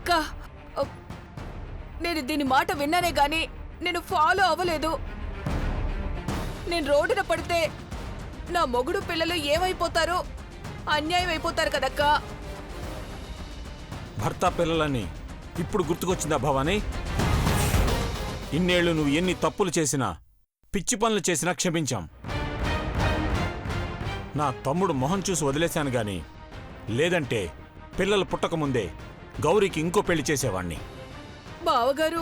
అక్క, నేను దీని మాట విన్నానే గాని నేను ఫాలో అవ్వలేదు. నేను రోడ్డున పడితే నా మొగుడు పిల్లలు ఏమైపోతారో, అన్యాయం అయిపోతారు కదక్కా. భర్త పిల్లలని ఇప్పుడు గుర్తుకొచ్చిందా భవానీ? ఇన్నేళ్లు నువ్వు ఎన్ని తప్పులు చేసినా, పిచ్చి పనులు చేసినా క్షమించాం. నా తమ్ముడు మొహం చూసి వదిలేశాను గాని లేదంటే పిల్లలు పుట్టకముందే గౌరీకి ఇంకో పెళ్లి చేసేవాణ్ణి. బావగారు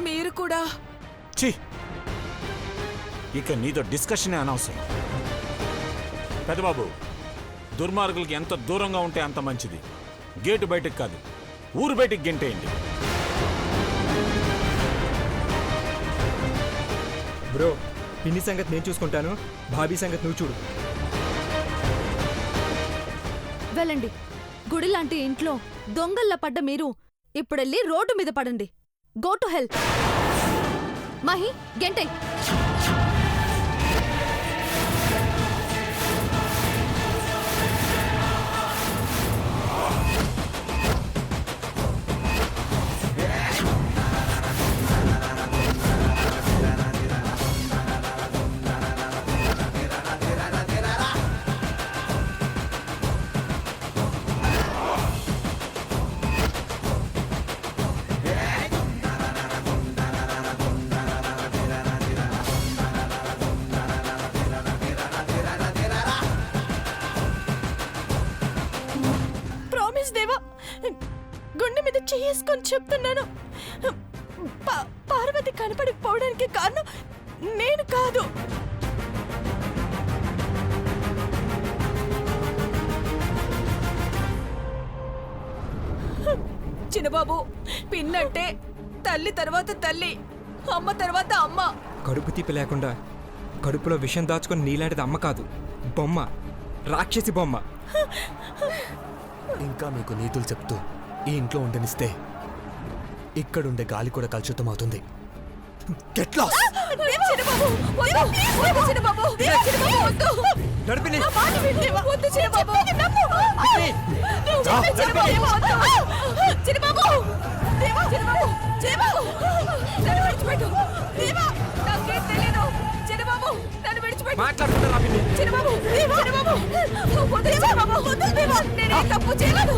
మీరు కూడా. ఛీ, ఇక నీతో డిస్కషనే అనవసరం. పెద్దబాబు, దుర్మార్గులకి ఎంత దూరంగా ఉంటే అంత మంచిది. గేటు బయటకు కాదు, ఊరు బయటికి గెంటేయండి. బ్రో, పిన్ని సంగతి నేను చూసుకుంటాను, భాబీ సంగతి నువ్వు చూడు. వెళ్ళండి. గుడి లాంటి ఇంట్లో దొంగల్లా పడ్డ మీరు ఇప్పుడెళ్ళి రోడ్డు మీద పడండి. Go to help. మహి, గెంటై. దేవా, గుండె మీద చేసుకొని చెప్తున్నాను, పార్వతి కనపడకపోవడానికి కారణం నేను కాదు. చిన్నబాబు, పిన్నంటే తల్లి తర్వాత తల్లి, అమ్మ తర్వాత అమ్మ. కడుపు తీపి లేకుండా కడుపులో విషం దాచుకొని నీలాంటిది అమ్మ కాదు, బొమ్మ, రాక్షసి బొమ్మ. ఇంకా మీకు నీతులు చెప్తూ ఈ ఇంట్లో ఉండనిస్తే ఇక్కడుండే గాలి కూడా కలుషితం అవుతుంది. తప్పు చేయలేదు.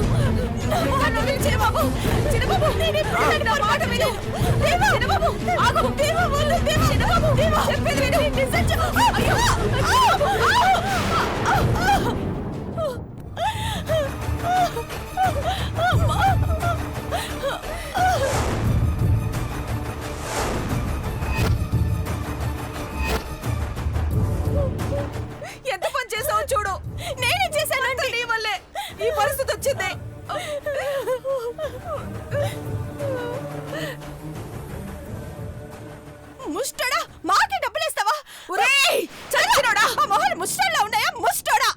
ఎంత పని చేసావు చూడు. నేనే చేశాను. నీ వల్లే ఈ పరిస్థితి వచ్చింది. ముష్టడా, మాకే డబ్బులేస్తావా? ఒరేయ్ చచ్చినోడా, ఆ మొహాలు ముష్టంలా ఉన్నాయా? ముష్టోడా.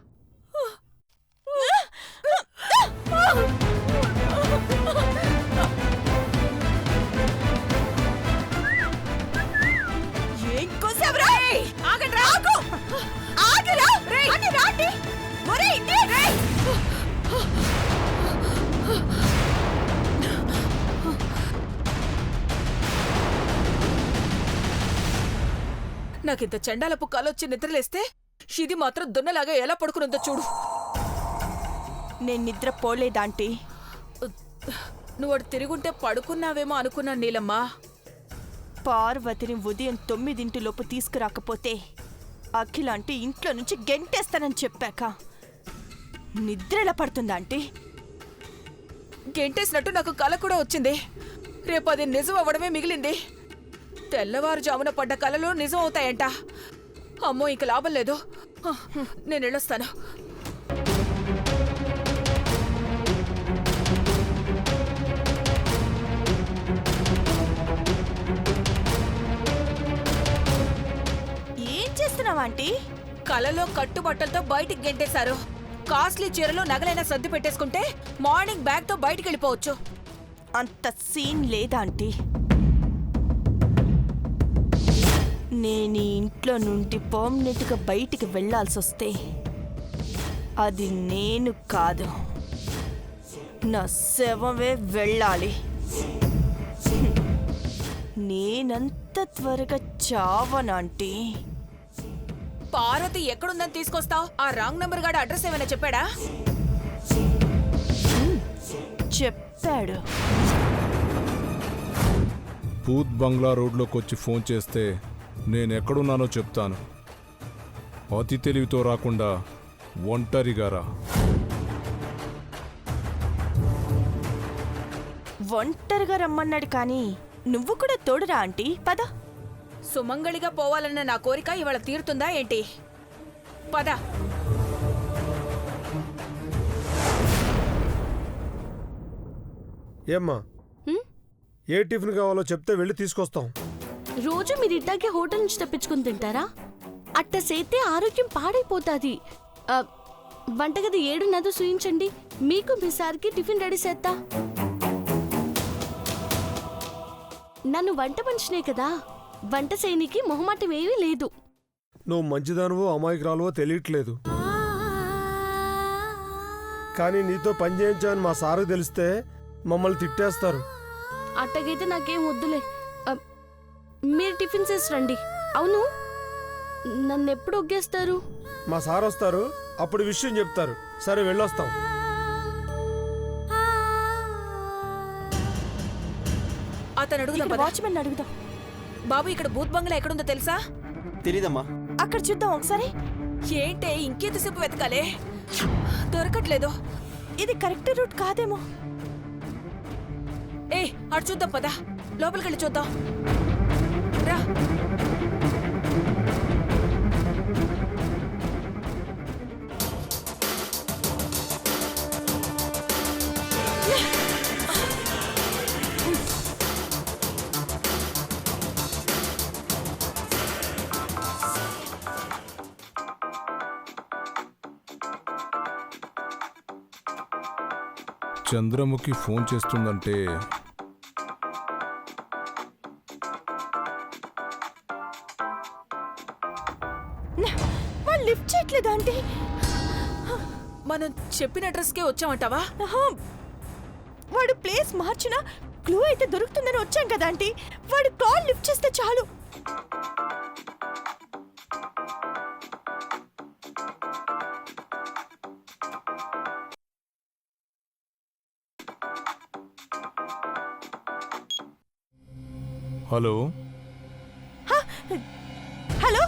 ఏం కోసావురా? ఆగండ్రా, ఆగు, ఆగరా, అని రాండి. ఒరేయ్ రేయ్, నాకింత చెండాలపు కాలొచ్చి నిద్రలేస్తే ఇది మాత్రం దున్నలాగా ఎలా పడుకునుందో చూడు. నేను నిద్ర పోలేదాంటీ. నువ్వు అటు తిరుగుంటే పడుకున్నావేమో అనుకున్నాను నీలమ్మా. పార్వతిని ఉదయం 9 తీసుకురాకపోతే అఖిలాంటి ఇంట్లో నుంచి గెంటేస్తానని చెప్పాక నిద్రలా పడుతుందా ఆంటీ? గెంటేసినట్టు నాకు కల కూడా వచ్చింది. రేపు అది నిజం అవ్వడమే మిగిలింది. తెల్లవారుజామున పడ్డ కలలు నిజం అవుతాయంట. అమ్మో, ఇంక లాభం లేదు. నేను వెళ్ళొస్తాను. ఏం చేస్తున్నావా ఆంటీ? కలలో కట్టుబట్టలతో బయటికి గెంటేశారు. కాస్ట్లీ చీరలో నగలైనా సర్ది పెట్టేసుకుంటే మార్నింగ్ బ్యాగ్తో బయటికి వెళ్ళిపోవచ్చు. అంత సీన్ లేదా ఆంటీ? నేను ఇంట్లో నుండి పర్మనెంట్గా బయటికి వెళ్లాల్సి వస్తే అది నేను కాదు, నా శవమే వెళ్ళాలి. నేనంత త్వరగా చావనాంటీ. పార్వతి ఎక్కడుందని తీసుకొస్తావు? ఆ రాంగ్ నంబర్ గాడి అడ్రస్ ఏమైనా చెప్పాడా? చెప్పాడు. భూత్ బంగ్లా రోడ్లోకి వచ్చి ఫోన్ చేస్తే నేనెక్కడున్నానో చెప్తాను. అతి తెలివితో రాకుండా ఒంటరిగా రా. ఒంటరిగా రమ్మన్నాడు కానీ నువ్వు కూడా తోడురా ఆంటీ. పద. సుమంగళిగా పోవాలన్న నా కోరిక ఇవాళ తీరుతుందా ఏంటి? పద. ఏమ్మా, ఏ టిఫిన్ కావాలో చెప్తే వెళ్ళి తీసుకొస్తాం. రోజు మీరు ఇట్టాగే హోటల్ నుంచి తెప్పించుకుని తింటారా? అట్ట సేతే ఆరోగ్యం పాడైపోతాది. వంటగది 7:30 చూయించండి. మీకు మీ సార్కి టిఫిన్ రెడీ చేస్తా. నన్ను వంట మనిషినే కదా, వంట చేయనికి మొహమాటం ఏమీ లేదు. నువ్వు మంచిదానువో అమాయకురాలువో తెలియట్లేదు. కానీ నీతో పని చేయించావని మా సారు తెలిస్తే మమ్మల్ని తిట్టేస్తారు. అట్టగైతే నాకేం వద్దులే. మీరు టిఫిన్ చేసి రండి. అవును, నన్ను ఎప్పుడు ఒగ్గేస్తారు? మా సార్ వస్తారు, అప్పుడు విషయం చెప్తారు. సరే వెళ్ళొస్తాం. అతను అడుగుదాం ఇక్కడ పద. వాచ్మెన్ అడుగుదాం. బాబు, ఇక్కడ భూత్ బంగ్లా ఎక్కడుందో తెలుసా? తెలీదమ్మా. అక్కడ చూద్దాం ఒకసారి. ఏంటే ఇంకెంతసేపు వెతకాలే? దొరకట్లేదు. ఇది కరెక్ట్ రూట్ కాదేమో. ఏ, అటు చూద్దాం పద. లోపలికెళ్ళి చూద్దాం రా. చంద్రముఖి ఫోన్ చేస్తుందంటే వాళ్ళు లిఫ్ట్ చేయట్లేదు ఆంటీ. మనం చెప్పిన అడ్రస్కే వచ్చామంటావా? ఆహా, వాడు ప్లేస్ మార్చినా క్లూ అయితే దొరుకుతుందని వచ్చాం కదా ఆంటీ. వాడు కాల్ లిఫ్ట్ చేస్తే చాలు. హలో, హలో,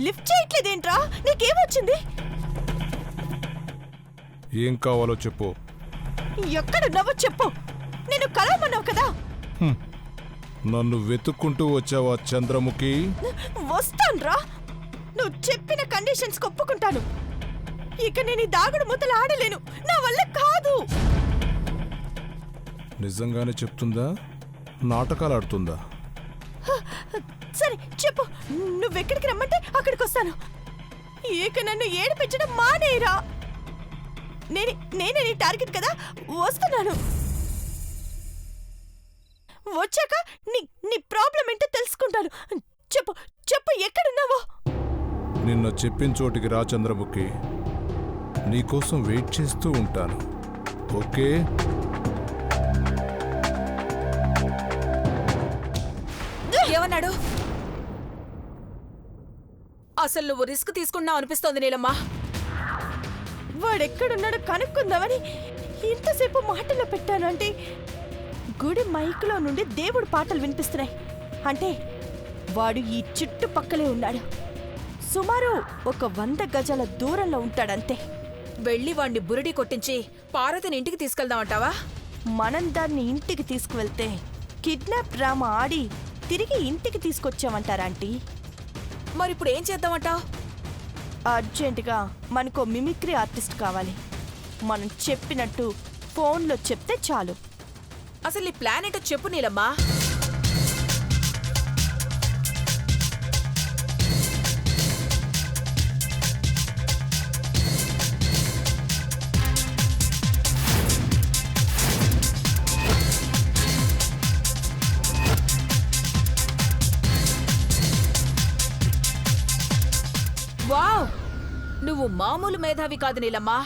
లిఫ్ట్ చేయట్లేదేంట్రా? నీకేమొచ్చింది? ఏం కావాలో చెప్పు. ఎక్కడున్నావో చెప్పు. నేను కలవమన్నావు కదా. నన్ను వెతుక్కుంటూ వచ్చావా చంద్రముఖి? వస్తాన్రా. నువ్వు చెప్పిన కండిషన్స్ ఒప్పుకుంటాను. ఇక నేను ఈ దాగుడు మూతలు ఆడలేను. నా వల్ల కాదు. నిజంగానే చెప్తుందా, నాటకాలు ఆడుతుందా? సరే చెప్పు. నువ్వెక్కడికి రమ్మంటే అక్కడికి వస్తాను. ఇక నన్ను ఏడిపించడం మానేరా. నేనే నీ టార్గెట్ కదా. వస్తున్నాను. వచ్చాక నీ ప్రాబ్లం ఏంటో తెలుసుకుంటాను. చెప్పు చెప్పు, ఎక్కడున్నావో. నిన్న చెప్పిన చోటికి రా చంద్రముఖి. నీకోసం వెయిట్ చేస్తూ ఉంటాను. ఓకే? ఏమన్నాడు? అసలు నువ్వు రిస్క్ తీసుకున్నావు అనిపిస్తోంది నీలమ్మా. వాడెక్కడున్నాడో కనుక్కుందామని ఇంతసేపు మాటల్లో పెట్టాను. అంటే గుడి మైకులో నుండి దేవుడు పాటలు వినిపిస్తున్నాయి. అంటే వాడు ఈ చుట్టుపక్కలే ఉన్నాడు. సుమారు 100 గజాల దూరంలో ఉంటాడంతే. వెళ్ళి వాణ్ణి బురిడి కొట్టించి పార్వతిని ఇంటికి తీసుకెళ్దామంటావా? మనం దాన్ని ఇంటికి తీసుకువెళ్తే కిడ్నాప్ డ్రామా ఆడి తిరిగి ఇంటికి తీసుకొచ్చామంటారా ఆంటీ? మరిప్పుడు ఏం చేద్దామంటావు? అర్జెంటుగా మనకో మిమిక్రీ ఆర్టిస్ట్ కావాలి. మనం చెప్పినట్టు ఫోన్లో చెప్తే చాలు. అసలు ఈ ప్లాన్ ఏంటో చెప్పు నీలమ్మా. వావ్, నువ్వు మామూలు మేధావి కాదు నీలమ్మా.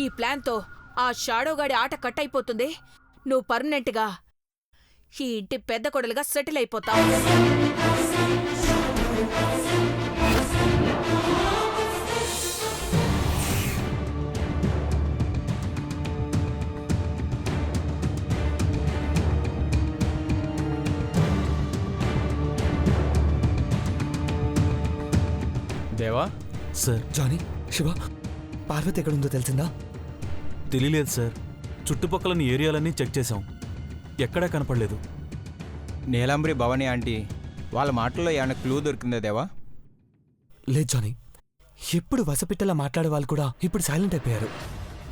ఈ ప్లాన్తో ఆ షాడోగాడి ఆట కట్ అయిపోతుంది. నువ్వు పర్మనెంట్గా ఈ ఇంటి పెద్ద కొడలుగా సెటిల్ అయిపోతావు. దేవా సార్, జానీ, శివ, పార్వతి ఎక్కడుందో తెలిసిందా? తెలియలేదు సార్. చుట్టుపక్కలని ఏరియాలన్నీ చెక్ చేశాం, ఎక్కడా కనపడలేదు. నీలాంబరి భవానీ ఆంటీ వాళ్ళ మాటల్లో ఏమైనా క్లూ దొరికిందా దేవా? లేదు జానీ, ఎప్పుడు వసపిట్టలా మాట్లాడే వాళ్ళు కూడా ఇప్పుడు సైలెంట్ అయిపోయారు.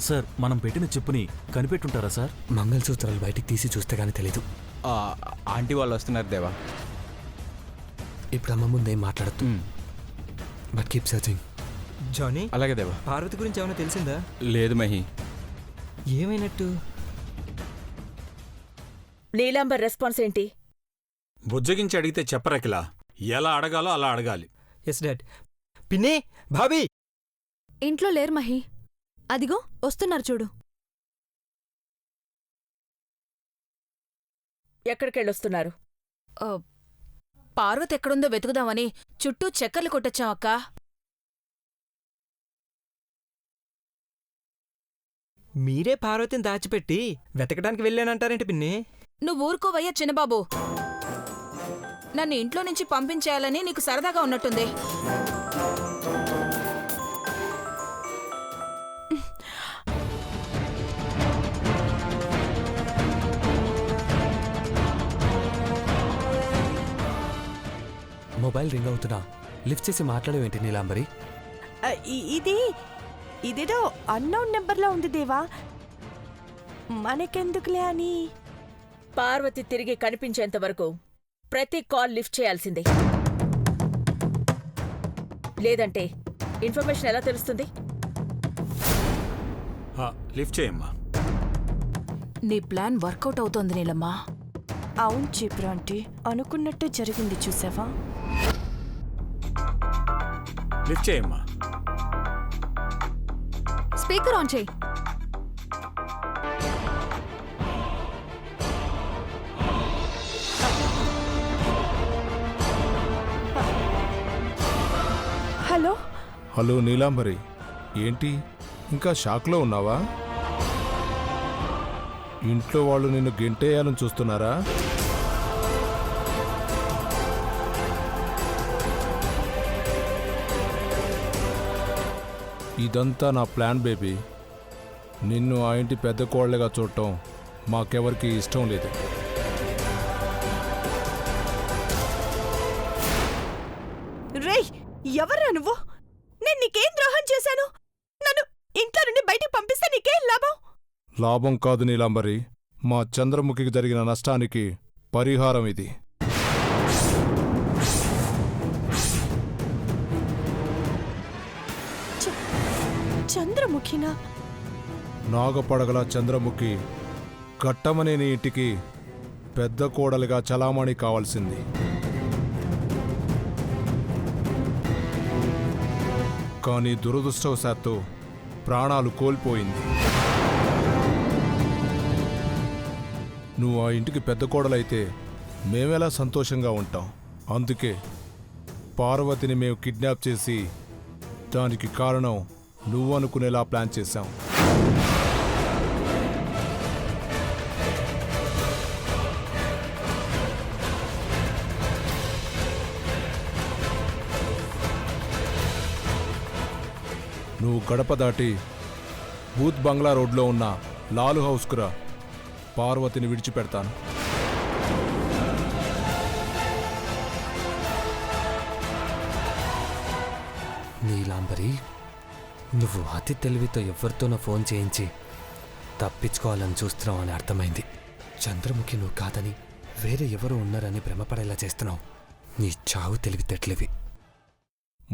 సార్, మనం పెట్టిన చెప్పుని కనిపెట్టుంటారా సార్? మంగళసూత్రాలు బయటికి తీసి చూస్తే గానీ తెలీదు. ఆంటీ వాళ్ళు వస్తున్నారు దేవా. ఇప్పుడు అమ్మ ముందేం మాట్లాడద్దు. But keep searching. జానీ, అలాగే దేవా. పార్వతి గురించి ఏమైనా తెలిసిందా? లేదు మహి. ఏమైనట్టు? నీలాంబర్ రెస్పాన్స్ ఏంటి? బుజ్జగించి అడిగితే చెప్పరకిలా, ఎలా అడగాలో అలా అడగాలి. Yes dad. పిన్ని, భాబీ ఇంట్లో లేరు మహి. అదిగో వస్తున్నారు చూడు. ఎక్కడికెళ్ళొస్తున్నారు? పార్వతి ఎక్కడుందో వెతుకుదామని చుట్టూ చక్కర్లు కొట్టొచ్చాం అక్కా. మీరే పార్వతిని దాచిపెట్టి వెతకడానికి వెళ్ళానంటారేంటి పిన్ని? నువ్వు ఊరుకోవయ్యా చిన్నబాబు. నన్ను ఇంట్లో నుంచి పంపించేయాలని నీకు సరదాగా ఉన్నట్టుంది. మొబైల్ రింగ్ అవుతున్నా లిఫ్ట్ చేసి మాట్లాడేవేంటి నీలాంబరి? ఇదేదో అన్నోన్ నెంబర్లో ఉంది దేవా, మనకెందుకులే అని. పార్వతి తిరిగి కనిపించేంత వరకు ప్రతి కాల్ లిఫ్ట్ చేయాల్సిందే. లేదంటే ఇన్ఫర్మేషన్ ఎలా తెలుస్తుంది? లిఫ్ట్ చేయమ్మా. నీ ప్లాన్ వర్కౌట్ అవుతోంది నీలమ్మా. అవును చీపురు ఆంటీ, అనుకున్నట్టే జరిగింది చూసావా? లిఫ్ట్ చేయమ్మా. స్పీకర్ ఆన్ చేయి. హలో. హలో నీలాంబరి, ఏంటి ఇంకా షాక్లో ఉన్నావా? ఇంట్లో వాళ్ళు నిన్ను గెంటేయాలని చూస్తున్నారా? ఇదంతా నా ప్లాన్ బేబీ. నిన్ను ఆ ఇంటి పెద్ద కోడలుగా చూడటం మాకెవరికి ఇష్టం లేదు. రేయ్, ఎవర్రా నువ్వు? నేను నీకేం ద్రోహం చేశాను? నన్ను ఇంట్లో నుండి బయటికి పంపిస్తే నీకేం లాభం? లాభం కాదు నీలాంబరి, మా చంద్రముఖికి జరిగిన నష్టానికి పరిహారం ఇది. చంద్రముఖినా? నాగపడగల చంద్రముఖి కట్టమనేని ఇంటికి పెద్ద కోడలుగా చలామణి కావాల్సింది. కానీ దురదృష్టవశాత్తు ప్రాణాలు కోల్పోయింది. నువ్వు ఆ ఇంటికి పెద్ద కోడలైతే మేమెలా సంతోషంగా ఉంటాం? అందుకే పార్వతిని మేము కిడ్నాప్ చేసి దానికి కారణం నువ్వు అనుకునేలా ప్లాన్ చేశాం. నువ్వు గడప దాటి బూత్ బంగ్లా రోడ్లో ఉన్న లాలు హౌస్కురా, పార్వతిని విడిచిపెడతాను. నీలాంబరి, నువ్వు అతి తెలివితో ఎవరితోనో ఫోన్ చేయించి తప్పించుకోవాలని చూస్తున్నావు అని అర్థమైంది. చంద్రముఖి నువ్వు కాదని వేరే ఎవరో ఉన్నారని భ్రమపడేలా చేస్తున్నావు. నీ చావు తెలివితేటలివి.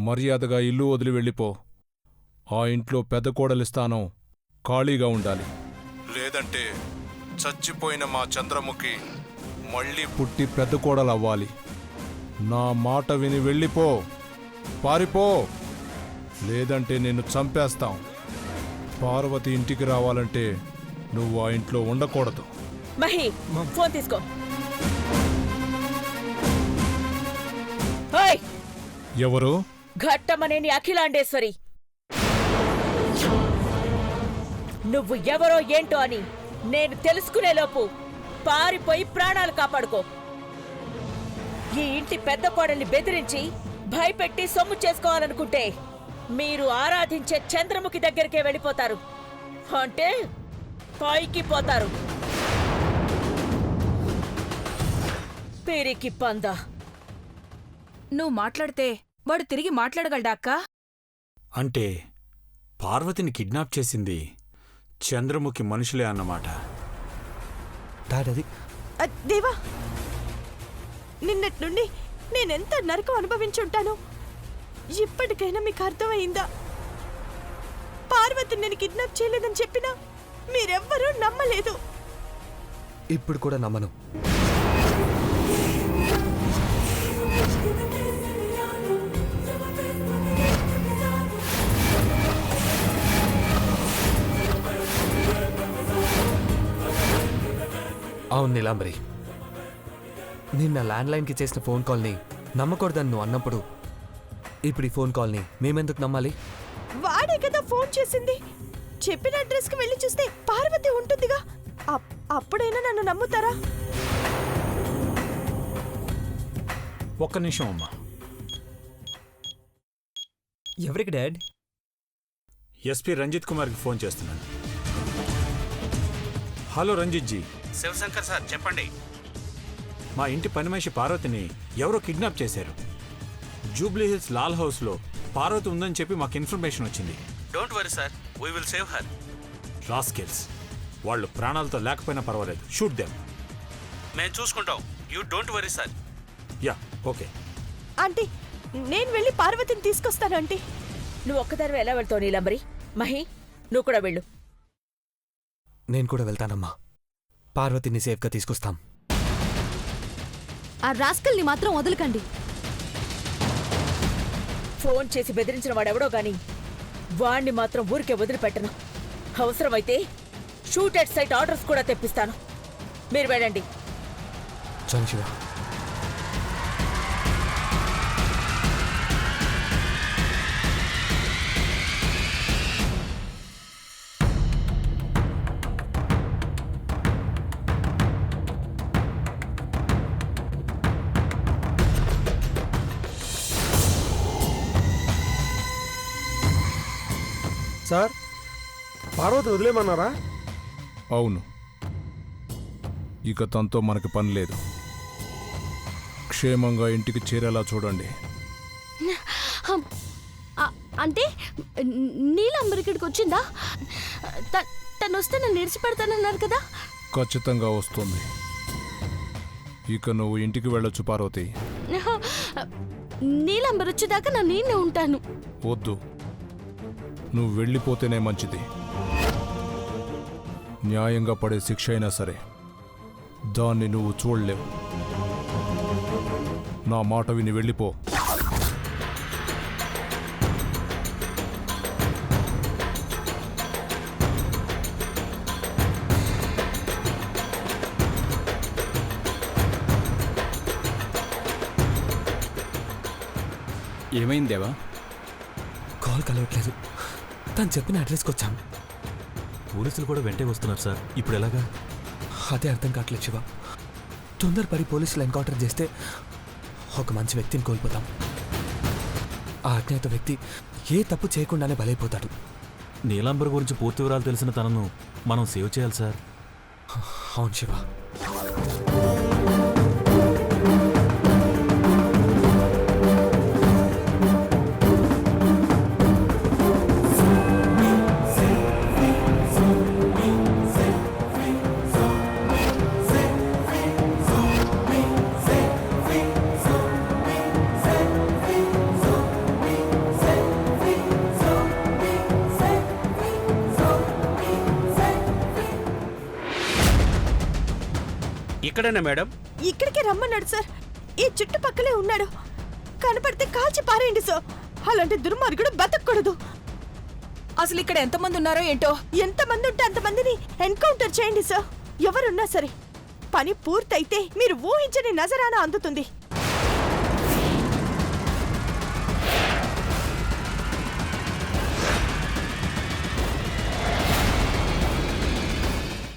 మర్యాదగా ఇల్లు వదిలి వెళ్ళిపో. ఆ ఇంట్లో పెద్ద కోడలి స్థానం ఖాళీగా ఉండాలి. లేదంటే చచ్చిపోయిన మా చంద్రముఖి మళ్ళీ పుట్టి పెద్ద కోడలవ్వాలి. నా మాట విని వెళ్ళిపో, పారిపో, లేదంటే నిన్ను చంపేస్తాం. పార్వతి ఇంటికి రావాలంటే నువ్వు ఆ ఇంట్లో ఉండకూడదు. మహి ఫోన్ తీసుకో. ఓయ్, ఎవరు? ఘట్టమనేని అఖిలాండేశ్వరి. నువ్వు ఎవరో ఏంటో అని నేను తెలుసుకునేలోపు పారిపోయి ప్రాణాలు కాపాడుకో. ఈ ఇంటి పెద్ద కోడల్ని బెదిరించి భయపెట్టి సొమ్ము చేసుకోవాలనుకుంటే మీరు ఆరాధించే చంద్రముఖి దగ్గరికే వెళ్ళిపోతారు. అంటే పైకి పోతారు. పిరికి పంద. నువ్వు మాట్లాడితే వాడు తిరిగి మాట్లాడగలడా అక్క? అంటే పార్వతిని కిడ్నాప్ చేసింది చంద్రముఖి మనుషులే అన్నమాట. డాడ్ అది దేవా, నిన్నటి నుండి నేనెంత నరకం అనుభవించుంటాను. ఇప్పటికైనా మీకు అర్థమైందా? పార్వతిని నేను కిడ్నాప్ చేయలేదని చెప్పినా మీరెవ్వరూ నమ్మలేదు. ఇప్పుడు కూడా నమ్మను. అవును నీలాంబరి, నిన్న ల్యాండ్లైన్కి చేసిన ఫోన్ కాల్ని నమ్మకూడదని నువ్వు అన్నప్పుడు ఇప్పుడు ఈ ఫోన్ కాల్ని మేమెందుకు నమ్మాలి? వాడే కదా ఫోన్ చేసింది. చెప్పిన అడ్రస్కి వెళ్ళి చూస్తే పార్వతి ఉంటుందిగా. అప్పుడైనా నన్ను నమ్ముతారా? ఒక్క నిమిషం అమ్మా. ఎవరికి డాడ్? ఎస్పీ రంజిత్ కుమార్కి ఫోన్ చేస్తున్నాను. హలో రంజిత్ జీ. శివశంకర్ సార్ చెప్పండి. మా ఇంటి పని మనిషి పార్వతిని ఎవరో కిడ్నాప్ చేశారు. జూబ్లీ హిల్స్ లాల్ హౌస్లో పార్వతి ఉందని చెప్పి మాకు ఇన్ఫర్మేషన్ వచ్చింది. Don't worry sir, we will save her. Rascals, వాళ్ళు ప్రాణాలతో లేకపోయినా పర్వాలేదు, షూట్ దెమ్. మేము చూసుకుంటాం, you don't worry sir. Yeah okay. Aunty, నేను వెళ్ళి పార్వతిని తీసుకొస్తాను ఆంటీ. నువ్వు ఒక్కదానివే ఎలా వెళ్తావు నీలంబరి? మహి, నువ్వు కూడా వెళ్ళు. నేను కూడా వెళ్తానమ్మా. పార్వతిని సేఫ్గా తీసుకొస్తాం. ఆ రాస్కల్ని మాత్రం వదలకండి. ఫోన్ చేసి బెదిరించిన వాడెవడో గాని వాణ్ణి మాత్రం ఊరికే వదిలిపెట్టను. అవసరమైతే షూట్ ఎట్ సైట్ ఆర్డర్స్ కూడా తెప్పిస్తాను. మీరు వెళ్ళండి. చాలు శివ. సార్, పార్వతి వదిలేమన్నారా? అవును, ఇక తనతో మనకి పని లేదు. క్షేమంగా ఇంటికి చేరేలా చూడండి. అంటే నీలంబరి ఇక్కడికి వచ్చిందా? తను వస్తే నన్ను నిడిచిపెడతానన్నారు కదా. ఖచ్చితంగా వస్తుంది. ఇక నువ్వు ఇంటికి వెళ్ళొచ్చు పార్వతి. నీలంబరి వచ్చేదాకా నా నేనే ఉంటాను. వద్దు, నువ్వు వెళ్ళిపోతేనే మంచిది. న్యాయంగా పడే శిక్ష అయినా సరే దాన్ని నువ్వు చూడలేవు. నా మాట విని వెళ్ళిపో. ఏమైంది దేవా? కాల్ కలవట్లేదు. తను చెప్పిన అడ్రస్కి వచ్చాం. పోలీసులు కూడా వెంటే వస్తున్నారు సార్. ఇప్పుడు ఎలాగా? అదే అర్థం కావట్లేదు శివ. తొందరపడి పోలీసులు ఎన్కౌంటర్ చేస్తే ఒక మంచి వ్యక్తిని కోల్పోతాం. ఆ అజ్ఞాత వ్యక్తి ఏ తప్పు చేయకుండానే బలైపోతాడు. నీలాంబర్ గురించి పూర్తి వివరాలు తెలిసిన తనను మనం సేవ్ చేయాలి సార్. అవును శివ. ఇక్కడేనా మేడం? ఇక్కడికి రమ్మన్నాడు సార్. ఈ చుట్టుపక్కలే ఉన్నాడు. కనపడితే కాల్చి పారేయండి సార్. అలాంటి దుర్మార్గుడు బతకూడదు. అసలు ఇక్కడ ఎంతమంది ఉన్నారో ఏంటో. ఎంతమంది ఉంటే అంతమందిని ఎన్కౌంటర్ చేయండి సార్. ఎవరున్నా సరే పని పూర్తయితే మీరు ఊహించని నజరాన అందుతుంది.